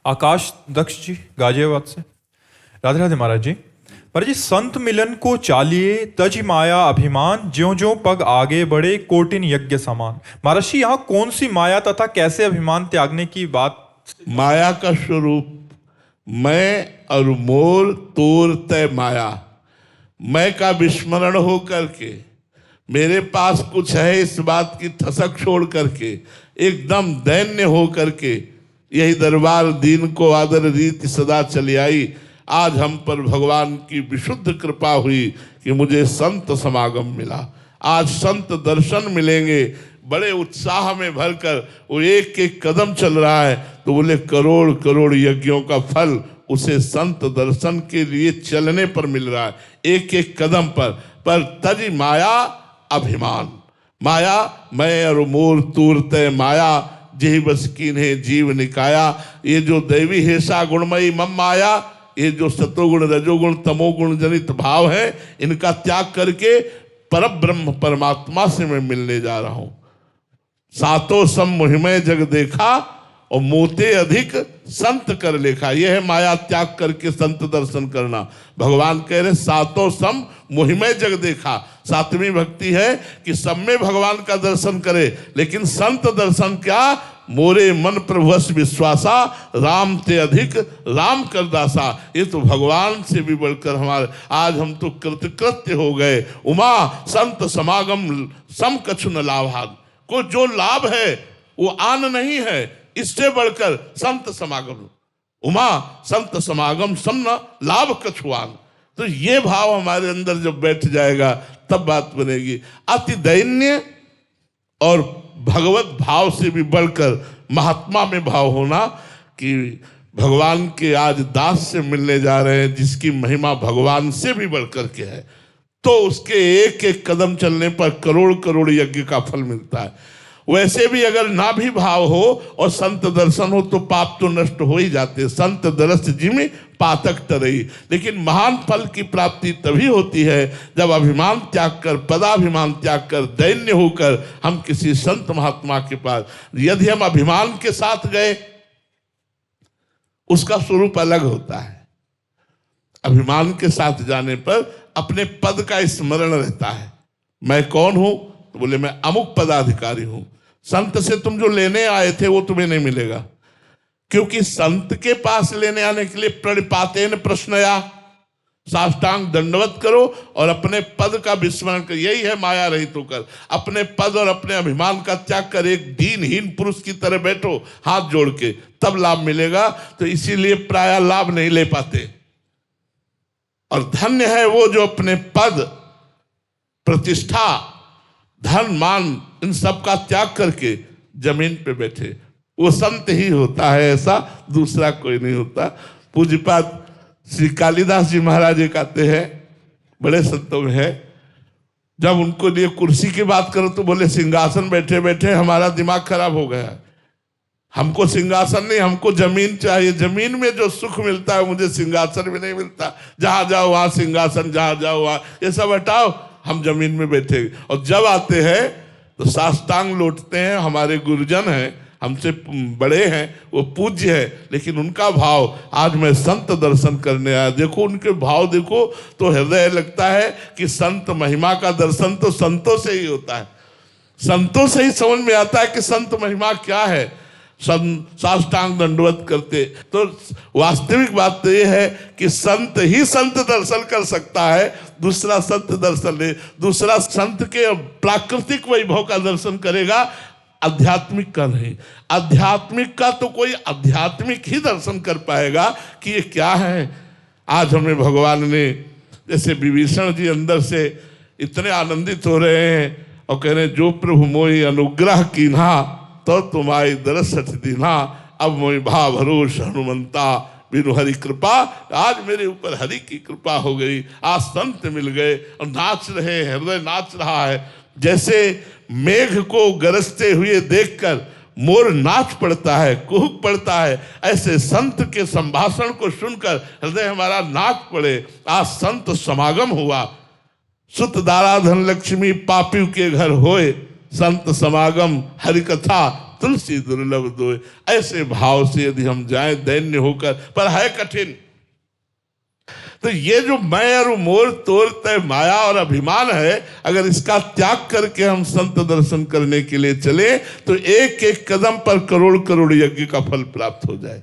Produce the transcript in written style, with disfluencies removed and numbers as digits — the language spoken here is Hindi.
आकाश दक्ष जी गाजियाबाद से। राधे राधे महाराज जी। महाराज जी, संत मिलन को चालिए तज माया अभिमान, ज्यों ज्यों पग आगे बढ़े कोटिन यज्ञ समान। महाराज जी, यहाँ कौन सी माया तथा कैसे अभिमान त्यागने की बात? माया का स्वरूप मैं और मोर तोर तय माया। मैं का विस्मरण हो करके, मेरे पास कुछ है इस बात की थसक छोड़ करके, एकदम दैन्य हो करके यही दरबार दीन को आदर रीति सदा चली आई। आज हम पर भगवान की विशुद्ध कृपा हुई कि मुझे संत समागम मिला। आज संत दर्शन मिलेंगे। बड़े उत्साह में भरकर वो एक एक कदम चल रहा है तो बोले करोड़ करोड़ यज्ञों का फल उसे संत दर्शन के लिए चलने पर मिल रहा है, एक एक कदम पर तज माया अभिमान। माया मैं और मोर तूर तय माया, जेहि बस कीन्हे जीव निकाया। ये जो दैवी हेसा गुणमयी मम माया, ये जो सतोगुण रजोगुण तमोगुण जनित भाव है, इनका त्याग करके परब्रह्म परमात्मा से मैं मिलने जा रहा हूं। सातों सम मोहिमय जग देखा और मोते अधिक संत कर लेखा। यह है माया त्याग करके संत दर्शन करना। भगवान कह रहे सातों सम मोहिमय जग देखा। सातवीं भक्ति है कि सब में भगवान का दर्शन करे, लेकिन संत दर्शन क्या? मोरे मन प्रभुस विश्वासा, राम ते अधिक राम कर दासा। ये तो भगवान से भी बढ़कर हमारे आज हम तो कृतकृत्य हो गए। उमा संत समागम सम कछु न लाभान। को जो लाभ है वो आन नहीं है, इससे बढ़कर संत समागम। उमा संत समागम सम न लाभ कछुआन। तो ये भाव हमारे अंदर जब बैठ जाएगा तब बात बनेगी। अति दैन्य और भगवत भाव से भी बढ़कर महात्मा में भाव होना कि भगवान के आज दास से मिलने जा रहे हैं, जिसकी महिमा भगवान से भी बढ़कर के है, तो उसके एक एक कदम चलने पर करोड़ करोड़ यज्ञ का फल मिलता है। वैसे भी अगर ना भी भाव हो और संत दर्शन हो तो पाप तो नष्ट हो ही जाते। संत दरस जिमि पातक तरई। लेकिन महान फल की प्राप्ति तभी होती है जब अभिमान त्याग कर, पदाभिमान त्याग कर, दैन्य होकर हम किसी संत महात्मा के पास। यदि हम अभिमान के साथ गए उसका स्वरूप अलग होता है। अभिमान के साथ जाने पर अपने पद का स्मरण रहता है। मैं कौन हूं? तो बोले मैं अमुक पदाधिकारी हूं। संत से तुम जो लेने आए थे वो तुम्हें नहीं मिलेगा, क्योंकि संत के पास लेने आने के लिए प्रणिपातेन प्रश्नया, साष्टांग दंडवत करो और अपने पद का विस्मरण कर। यही है माया रहित होकर अपने पद और अपने अभिमान का त्याग कर एक दीनहीन पुरुष की तरह बैठो हाथ जोड़ के, तब लाभ मिलेगा। तो इसीलिए प्राय लाभ नहीं ले पाते। और धन्य है वो जो अपने पद, प्रतिष्ठा, धन मान इन सब का त्याग करके जमीन पे बैठे। वो संत ही होता है, ऐसा दूसरा कोई नहीं होता। पूज्यपाद श्री कालिदास जी महाराज एक आते हैं, बड़े संतों में है। जब उनको लिए कुर्सी की बात करो तो बोले सिंहासन बैठे बैठे हमारा दिमाग खराब हो गया। हमको सिंहासन नहीं, हमको जमीन चाहिए। जमीन में जो सुख मिलता है मुझे सिंहासन में नहीं मिलता। जहां जाओ वहां सिंहासन, जहां जाओ वहां ये सब हटाओ, हम जमीन में बैठे। और जब आते हैं तो साष्टांग लौटते हैं। हमारे गुरुजन हैं, हमसे बड़े हैं, वो पूज्य है, लेकिन उनका भाव आज मैं संत दर्शन करने आया। देखो उनके भाव देखो तो हृदय लगता है कि संत महिमा का दर्शन तो संतों से ही होता है। संतों से ही समझ में आता है कि संत महिमा क्या है। साष्टांग दंडवत करते। तो वास्तविक बात तो यह है कि संत ही संत दर्शन कर सकता है, दूसरा संत दर्शन ले। दूसरा संत के प्राकृतिक वैभव का दर्शन करेगा, आध्यात्मिक का नहीं। आध्यात्मिक का तो कोई आध्यात्मिक ही दर्शन कर पाएगा कि ये क्या है। आज हमें भगवान ने, जैसे विभीषण जी अंदर से इतने आनंदित हो रहे हैं और कह रहे जो प्रभु मोहि अनुग्रह कीन्हा तो तुम्हारी दरसठ दीना, अब मोहि भा भरोस हनुमंता, बिनु हरि कृपा। आज मेरे ऊपर हरि की कृपा हो गई। आज संत मिल गए और नाच रहे, हृदय नाच रहा है। जैसे मेघ को गरजते हुए देखकर मोर नाच पड़ता है, कुहुक पड़ता है, ऐसे संत के संभाषण को सुनकर हृदय हमारा नाच पड़े। आज संत समागम हुआ। सुत दारा धन लक्ष्मी पापी के घर होए, संत समागम हरि कथा तुलसी दुर्लभ दोय। ऐसे भाव से यदि हम जाएं दैन्य होकर, पर है कठिन। तो ये जो मैं और मोर तोर तय माया और अभिमान है, अगर इसका त्याग करके हम संत दर्शन करने के लिए चले तो एक एक कदम पर करोड़ करोड़ यज्ञ का फल प्राप्त हो जाए।